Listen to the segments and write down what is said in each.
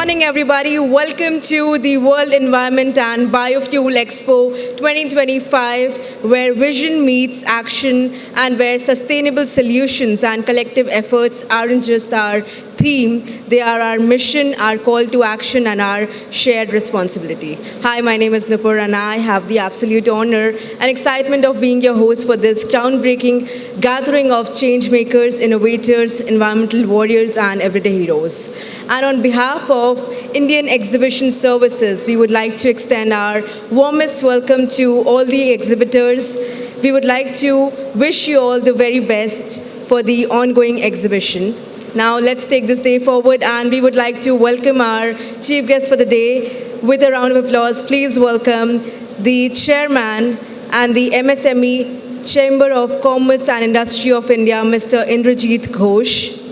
morning, everybody. Welcome to the World Environment and Biofuel Expo 2025, where vision meets action and where sustainable solutions and collective efforts aren't just our theme, they are our mission, our call to action, and our shared responsibility. Hi, my name is Nupur, and I have the absolute honor and excitement of being your host for this groundbreaking gathering of change makers, innovators, environmental warriors, and everyday heroes. And on behalf of Indian Exhibition Services, we would like to extend our warmest welcome to all the exhibitors. We would like to wish you all the very best for the ongoing exhibition. Now, let's take this day forward, and we would like to welcome our chief guest for the day with a round of applause. Please welcome the chairman and the MSME Chamber of Commerce and Industry of India, Mr. Indrajit Ghosh.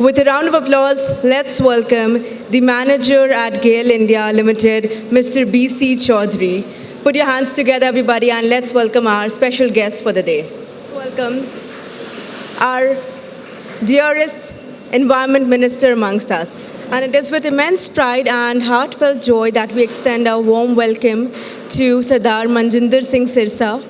With a round of applause, let's welcome the manager at GAIL India Limited, Mr. B.C. Chaudhary. Put your hands together, everybody, and let's welcome our special guest for the day. Welcome our dearest Environment Minister amongst us. And it is with immense pride and heartfelt joy that we extend our warm welcome to Sardar Manjinder Singh Sirsa,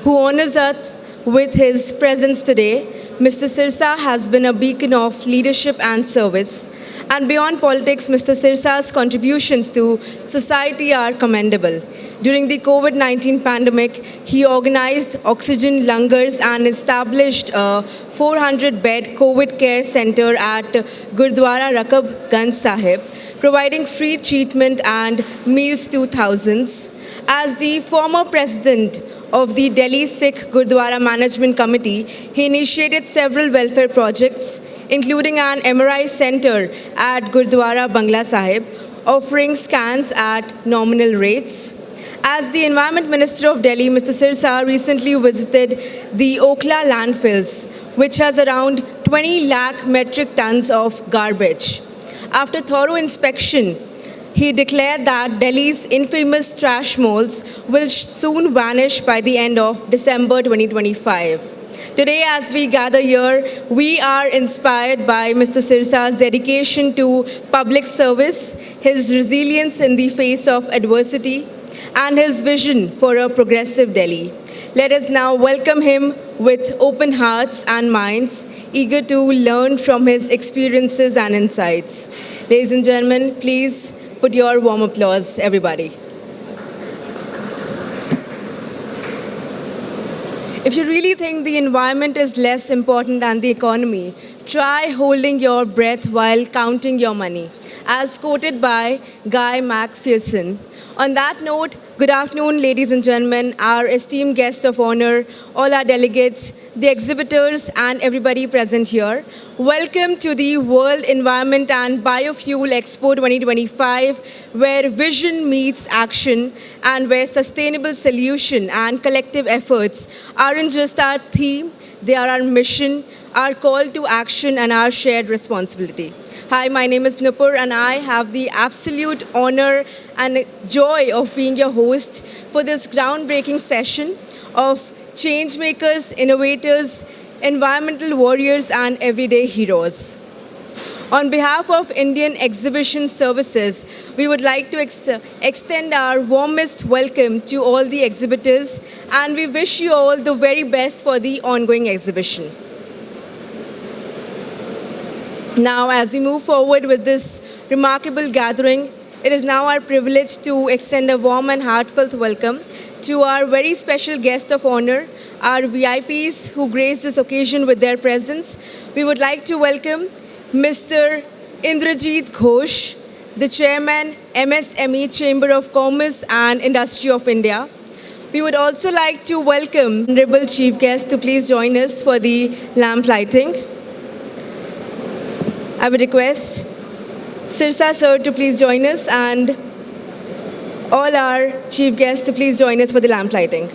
who honors us with his presence today. Mr. Sirsa has been a beacon of leadership and service. And beyond politics, Mr. Sirsa's contributions to society are commendable. During the COVID-19 pandemic, he organized oxygen lungers and established a 400-bed COVID care center at Gurdwara Rakab Ganj Sahib, providing free treatment and meals to thousands. As the former president of the Delhi Sikh Gurdwara Management Committee, he initiated several welfare projects, including an MRI center at Gurdwara Bangla Sahib, offering scans at nominal rates. As the Environment Minister of Delhi, Mr. Sirsa recently visited the Okhla landfills, which has around 20 lakh metric tons of garbage. After thorough inspection, he declared that Delhi's infamous trash moles will soon vanish by the end of December 2025. Today, as we gather here, we are inspired by Mr. Sirsa's dedication to public service, his resilience in the face of adversity, and his vision for a progressive Delhi. Let us now welcome him with open hearts and minds, eager to learn from his experiences and insights. Ladies and gentlemen, please put your warm applause, everybody. If you really think the environment is less important than the economy, try holding your breath while counting your money, as quoted by Guy McPherson. On that note, good afternoon, ladies and gentlemen, our esteemed guests of honor, all our delegates, the exhibitors, and everybody present here. Welcome to the World Environment and Biofuel Expo 2025, where vision meets action and where sustainable solution and collective efforts aren't just our theme, they are our mission, our call to action, and our shared responsibility. Hi, my name is Nupur, and I have the absolute honor and joy of being your host for this groundbreaking session of changemakers, innovators, environmental warriors, and everyday heroes. On behalf of Indian Exhibition Services, we would like to extend our warmest welcome to all the exhibitors, and we wish you all the very best for the ongoing exhibition. Now, as we move forward with this remarkable gathering, it is now our privilege to extend a warm and heartfelt welcome to our very special guest of honor, our VIPs who grace this occasion with their presence. We would like to welcome Mr. Indrajit Ghosh, the Chairman, MSME Chamber of Commerce and Industry of India. We would also like to welcome Honorable Chief Guest to please join us for the lamp lighting. I would request Sirsa sir to please join us and all our chief guests to please join us for the lamp lighting.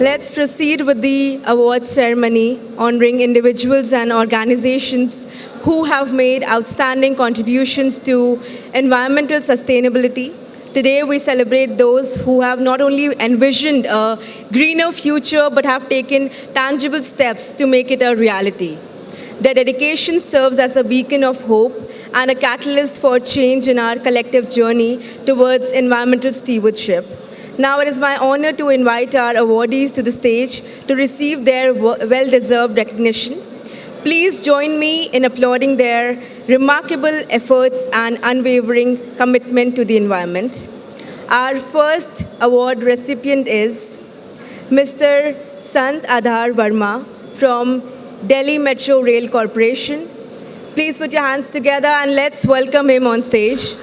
Let's proceed with the awards ceremony, honoring individuals and organizations who have made outstanding contributions to environmental sustainability. Today, we celebrate those who have not only envisioned a greener future but have taken tangible steps to make it a reality. Their dedication serves as a beacon of hope and a catalyst for change in our collective journey towards environmental stewardship. Now it is my honor to invite our awardees to the stage to receive their well-deserved recognition. Please join me in applauding their remarkable efforts and unwavering commitment to the environment. Our first award recipient is Mr. Sant Adhar Verma from Delhi Metro Rail Corporation. Please put your hands together and let's welcome him on stage.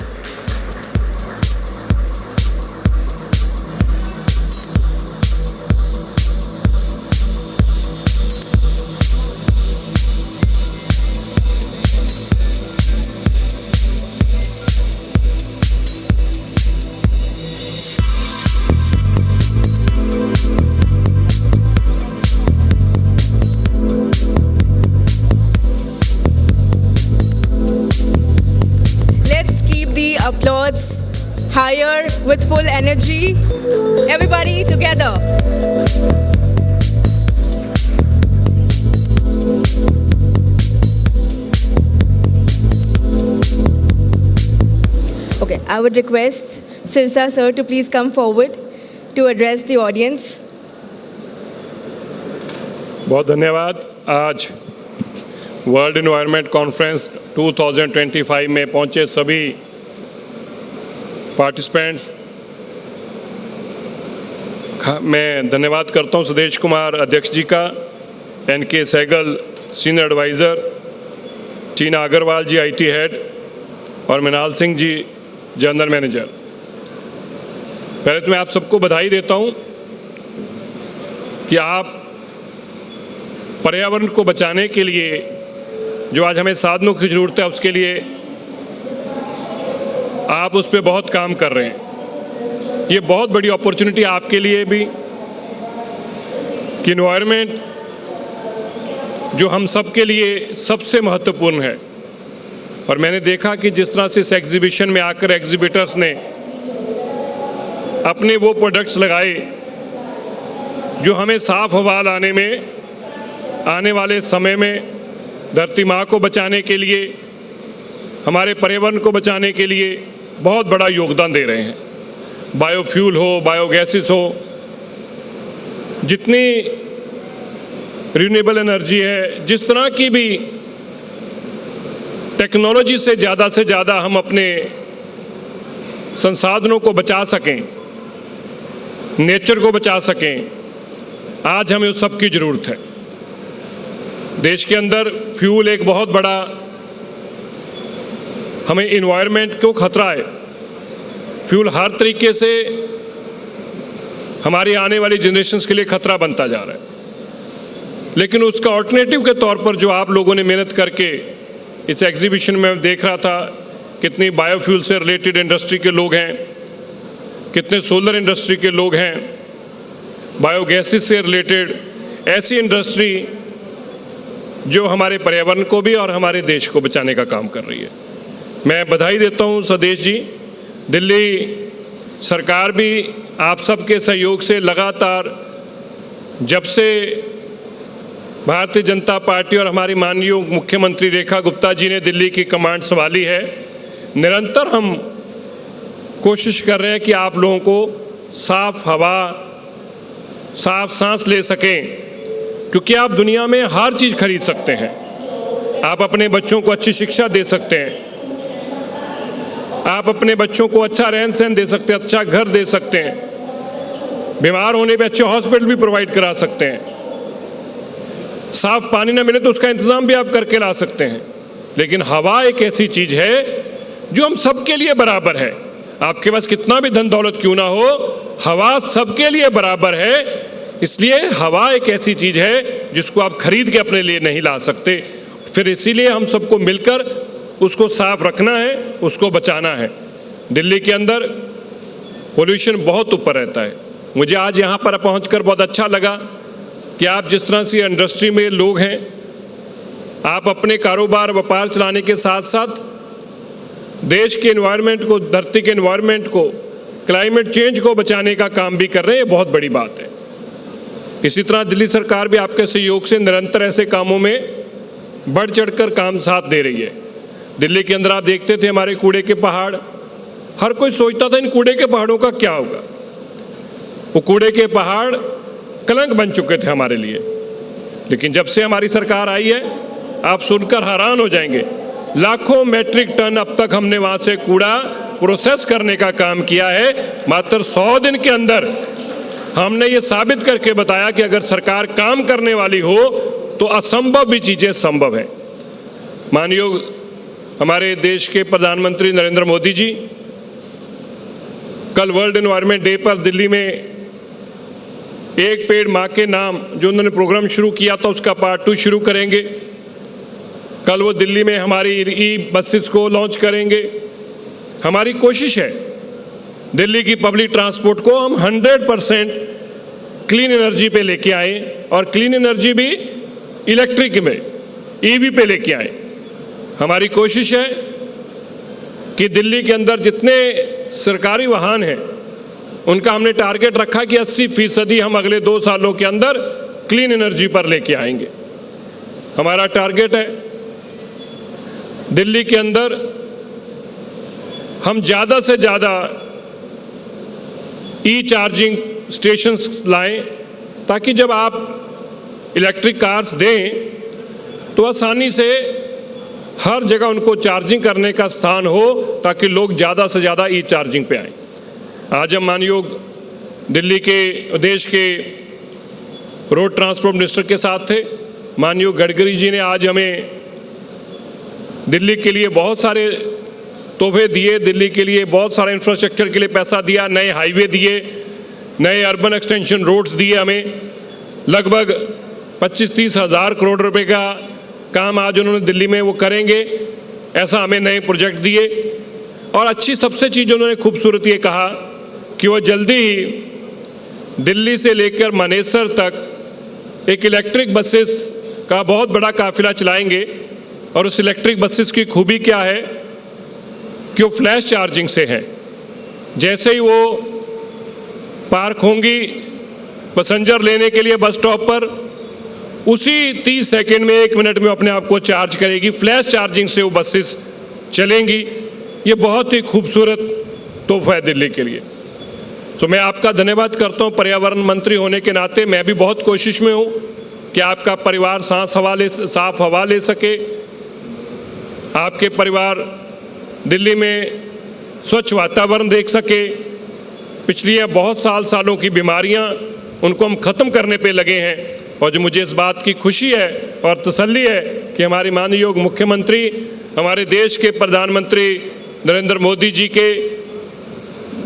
Applause higher with full energy. Everybody together. Okay, I would request Sirsa sir to please come forward to address the audience. बहुत धन्यवाद। आज world environment conference 2025 में पहुंचे सभी participants, मैं धन्यवाद करता हूं सुदेश कुमार अध्यक्ष जी का, N K Sehgal senior adviser, Tina Agarwal ji IT head और मृणाल सिंह जी जनरल मैनेजर। पहले तो मैं आप सबको बधाई देता हूं कि आप पर्यावरण को बचाने के लिए जो आज हमें साधनों की ज़रूरत है उसके लिए आप उस पर बहुत काम कर रहे हैं। ये बहुत बड़ी अपॉर्चुनिटी आपके लिए भी कि एनवायरनमेंट जो हम सब के लिए सबसे महत्वपूर्ण है। और मैंने देखा कि जिस तरह से इस एग्जीबिशन में आकर एग्जीबिटर्स ने अपने वो प्रोडक्ट्स लगाए जो हमें साफ हवा लाने में, आने वाले समय में धरती माँ को बचाने के लिए, हमारे पर्यावरण को बचाने के लिए बहुत बड़ा योगदान दे रहे हैं। बायोफ्यूल हो, बायोगैसेस हो, जितनी रिन्यूएबल एनर्जी है, जिस तरह की भी टेक्नोलॉजी से ज़्यादा हम अपने संसाधनों को बचा सकें, नेचर को बचा सकें, आज हमें उस सब की ज़रूरत है। देश के अंदर फ्यूल एक बहुत बड़ा हमें इन्वायरमेंट को खतरा है। फ्यूल हर तरीके से हमारी आने वाली जनरेशन्स के लिए खतरा बनता जा रहा है, लेकिन उसका ऑल्टरनेटिव के तौर पर जो आप लोगों ने मेहनत करके इस एग्जीबिशन में देख रहा था, कितनी बायोफ्यूल से रिलेटेड इंडस्ट्री के लोग हैं, कितने सोलर इंडस्ट्री के लोग हैं, बायोगैसेस से रिलेटेड ऐसी इंडस्ट्री जो हमारे पर्यावरण को भी और हमारे देश को बचाने का काम कर रही है। मैं बधाई देता हूं स्वदेश जी। दिल्ली सरकार भी आप सबके सहयोग से लगातार, जब से भारतीय जनता पार्टी और हमारी माननीय मुख्यमंत्री रेखा गुप्ता जी ने दिल्ली की कमांड संभाली है, निरंतर हम कोशिश कर रहे हैं कि आप लोगों को साफ हवा, साफ सांस ले सकें, क्योंकि आप दुनिया में हर चीज़ खरीद सकते हैं। आप अपने बच्चों को अच्छी शिक्षा दे सकते हैं, आप अपने बच्चों को अच्छा रहन सहन दे सकते हैं, अच्छा घर दे सकते हैं, बीमार होने पे अच्छे हॉस्पिटल भी प्रोवाइड करा सकते हैं, साफ पानी ना मिले तो उसका इंतज़ाम भी आप करके ला सकते हैं। लेकिन हवा एक ऐसी चीज़ है जो हम सबके लिए बराबर है। आपके पास कितना भी धन दौलत क्यों ना हो, हवा सबके लिए बराबर है। इसलिए हवा एक ऐसी चीज़ है जिसको आप खरीद के अपने लिए नहीं ला सकते। फिर इसीलिए हम सबको मिलकर उसको साफ रखना है, उसको बचाना है। दिल्ली के अंदर पोल्यूशन बहुत ऊपर रहता है, मुझे आज यहाँ पर पहुँचकर बहुत अच्छा लगा कि आप जिस तरह से इंडस्ट्री में लोग हैं, आप अपने कारोबार व्यापार चलाने के साथ साथ देश के एनवायरनमेंट को, धरती के एनवायरनमेंट को, क्लाइमेट चेंज को बचाने का काम भी कर रहे हैं। ये बहुत बड़ी बात है। इसी तरह दिल्ली सरकार भी आपके सहयोग से निरंतर ऐसे कामों में बढ़ चढ़कर काम साथ दे रही है। दिल्ली के अंदर आप देखते थे हमारे कूड़े के पहाड़, हर कोई सोचता था इन कूड़े के पहाड़ों का क्या होगा। वो कूड़े के पहाड़ कलंक बन चुके थे हमारे लिए, लेकिन जब से हमारी सरकार आई है, आप सुनकर हैरान हो जाएंगे, लाखों मैट्रिक टन अब तक हमने वहाँ से कूड़ा प्रोसेस करने का काम किया है। मात्र 100 दिन के अंदर हमने ये साबित करके बताया कि अगर सरकार काम करने वाली हो तो असंभव भी चीज़ें संभव है। माननीय हमारे देश के प्रधानमंत्री नरेंद्र मोदी जी कल वर्ल्ड एनवायरनमेंट डे पर दिल्ली में एक पेड़ माँ के नाम जो उन्होंने प्रोग्राम शुरू किया था उसका पार्ट 2 शुरू करेंगे। कल वो दिल्ली में हमारी ई बसेस को लॉन्च करेंगे। हमारी कोशिश है दिल्ली की पब्लिक ट्रांसपोर्ट को हम 100% क्लीन एनर्जी पे लेके आए, और क्लीन एनर्जी भी इलेक्ट्रिक में, ईवी पे लेके आए। हमारी कोशिश है कि दिल्ली के अंदर जितने सरकारी वाहन हैं उनका हमने टारगेट रखा कि 80% हम अगले 2 सालों के अंदर क्लीन एनर्जी पर लेके आएंगे। हमारा टारगेट है दिल्ली के अंदर हम ज़्यादा से ज़्यादा ई चार्जिंग स्टेशंस लाएं, ताकि जब आप इलेक्ट्रिक कार्स दें तो आसानी से हर जगह उनको चार्जिंग करने का स्थान हो, ताकि लोग ज़्यादा से ज़्यादा ई चार्जिंग पे आएँ। आज हम माननीय दिल्ली के देश के रोड ट्रांसपोर्ट मिनिस्टर के साथ थे। माननीय गडकरी जी ने आज हमें दिल्ली के लिए बहुत सारे तोहफे दिए, दिल्ली के लिए बहुत सारे इंफ्रास्ट्रक्चर के लिए पैसा दिया, नए हाईवे दिए, नए अर्बन एक्सटेंशन रोड्स दिए। हमें लगभग 25-30 हज़ार करोड़ रुपए का काम आज उन्होंने दिल्ली में वो करेंगे, ऐसा हमें नए प्रोजेक्ट दिए। और अच्छी सबसे चीज़ उन्होंने खूबसूरत ये कहा कि वो जल्दी ही दिल्ली से लेकर मानेसर तक एक इलेक्ट्रिक बसेस का बहुत बड़ा काफिला चलाएंगे। और उस इलेक्ट्रिक बसेस की खूबी क्या है कि वो फ्लैश चार्जिंग से है। जैसे ही वो पार्क होंगी पैसेंजर लेने के लिए बस स्टॉप पर, उसी 30 सेकंड में 1 मिनट में अपने आप को चार्ज करेगी। फ्लैश चार्जिंग से वो बसेस चलेंगी। ये बहुत ही खूबसूरत तोहफा है दिल्ली के लिए। तो मैं आपका धन्यवाद करता हूँ। पर्यावरण मंत्री होने के नाते मैं भी बहुत कोशिश में हूँ कि आपका परिवार साफ हवा ले सके, आपके परिवार दिल्ली में स्वच्छ वातावरण देख सके। पिछली बहुत सालों की बीमारियां उनको हम ख़त्म करने पे लगे हैं। और जो मुझे इस बात की खुशी है और तसल्ली है कि हमारे माननीय मुख्यमंत्री, हमारे देश के प्रधानमंत्री नरेंद्र मोदी जी के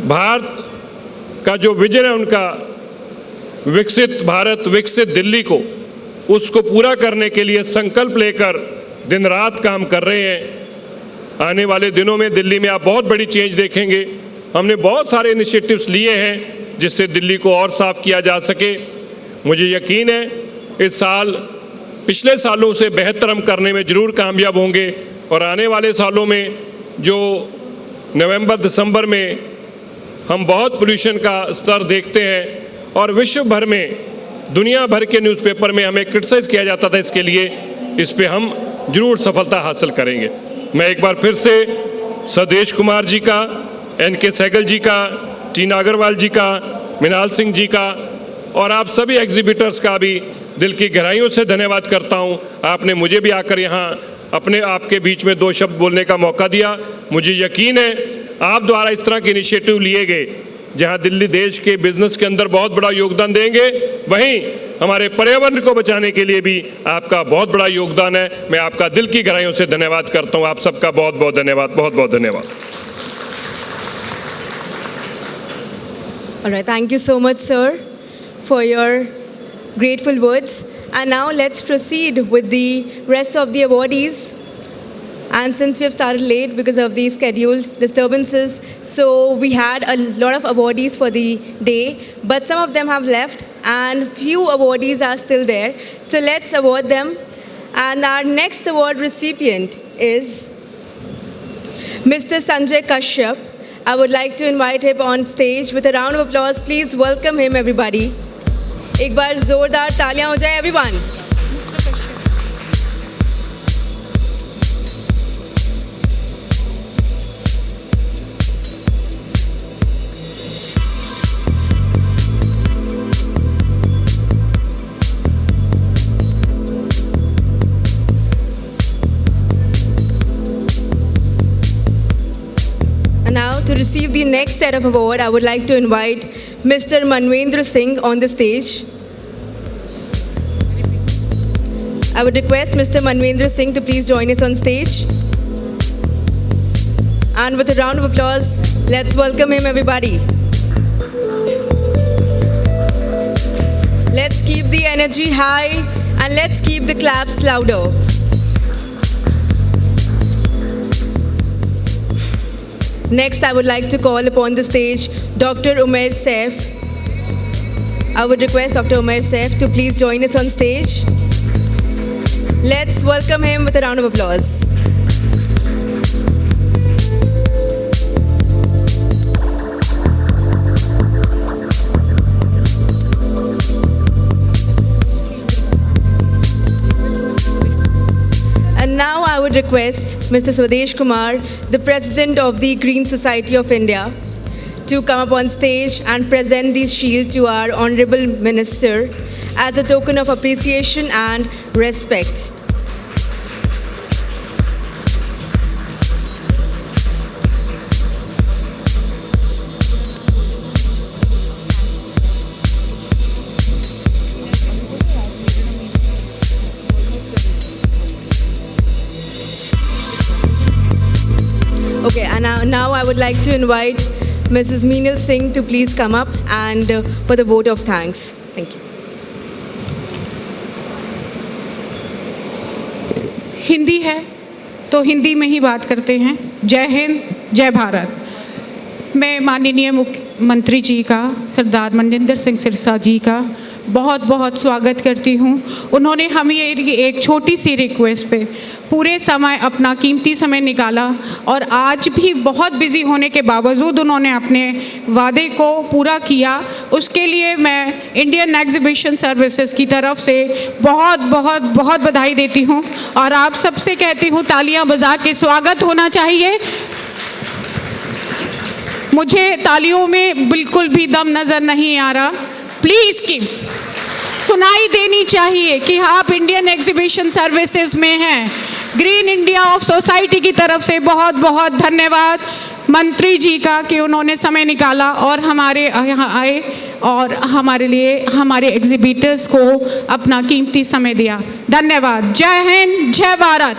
भारत का जो विजन है उनका, विकसित भारत विकसित दिल्ली को, उसको पूरा करने के लिए संकल्प लेकर दिन रात काम कर रहे हैं। आने वाले दिनों में दिल्ली में आप बहुत बड़ी चेंज देखेंगे। हमने बहुत सारे इनिशिएटिव्स लिए हैं जिससे दिल्ली को और साफ किया जा सके। मुझे यकीन है इस साल पिछले सालों से बेहतर हम करने में ज़रूर कामयाब होंगे। और आने वाले सालों में जो नवंबर दिसंबर में हम बहुत पोल्यूशन का स्तर देखते हैं और विश्व भर में, दुनिया भर के न्यूज़पेपर में हमें क्रिटिसाइज किया जाता था, इसके लिए इस पे हम जरूर सफलता हासिल करेंगे। मैं एक बार फिर से सदेश कुमार जी का, NK सहगल जी का, टीना अग्रवाल जी का, मृणाल सिंह जी का और आप सभी एग्जीबिटर्स का भी दिल की गहराइयों से धन्यवाद करता हूँ। आपने मुझे भी आकर यहाँ अपने आपके बीच में 2 शब्द बोलने का मौका दिया। मुझे यकीन है आप द्वारा इस तरह के इनिशिएटिव लिए गए जहाँ दिल्ली देश के बिजनेस के अंदर बहुत बड़ा योगदान देंगे, वहीं हमारे पर्यावरण को बचाने के लिए भी आपका बहुत बड़ा योगदान है। मैं आपका दिल की गहराइयों से धन्यवाद करता हूँ। आप सबका बहुत बहुत धन्यवाद, बहुत बहुत धन्यवाद। All right, thank you so much, sir, for your grateful words. And now let's proceed with the rest of the awardees. And since we have started late because of the schedule disturbances, so we had a lot of awardees for the day, but some of them have left and few awardees are still there. So let's award them. And our next award recipient is Mr. Sanjay Kashyap. I would like to invite him on stage with a round of applause. Please welcome him, everybody. एक बार जोरदार तालियां हो जाए, everyone. And now to receive the next set of award, I would like to invite Mr. Manvendra Singh on the stage. I would request Mr. Manvendra Singh to please join us on stage. And with a round of applause, let's welcome him, everybody. Let's keep the energy high and let's keep the claps louder. Next, I would like to call upon the stage Dr. Umair Saif. I would request Dr. Umair Saif to please join us on stage. Let's welcome him with a round of applause. And now I would request Mr. Swadesh Kumar, the President of the Green Society of India, to come up on stage and present the shield to our Honorable Minister as a token of appreciation and respect. Okay, and now I would like to invite Mrs. Meenal Singh to please come up and for the vote of thanks. Thank you. Hindi है तो हिंदी में ही बात करते हैं। जय हिंद, जय भारत। मैं माननीय मुख्यमंत्री जी का, सरदार मनजिंदर सिंह सिरसा जी का बहुत बहुत स्वागत करती हूँ। उन्होंने हमें एक छोटी सी रिक्वेस्ट पे पूरे समय अपना कीमती समय निकाला और आज भी बहुत बिजी होने के बावजूद उन्होंने अपने वादे को पूरा किया। उसके लिए मैं इंडियन एग्जीबिशन सर्विसेज की तरफ से बहुत बहुत बहुत बधाई देती हूँ और आप सबसे कहती हूँ तालियां बजा के स्वागत होना चाहिए। मुझे तालियों में बिल्कुल भी दम नज़र नहीं आ रहा। प्लीज़ की सुनाई देनी चाहिए कि आप इंडियन एग्जीबिशन सर्विसेज में हैं। ग्रीन इंडिया ऑफ सोसाइटी की तरफ से बहुत बहुत धन्यवाद मंत्री जी का कि उन्होंने समय निकाला और हमारे यहाँ आए और हमारे लिए, हमारे एग्जीबिटर्स को अपना कीमती समय दिया। धन्यवाद। जय हिंद, जय भारत।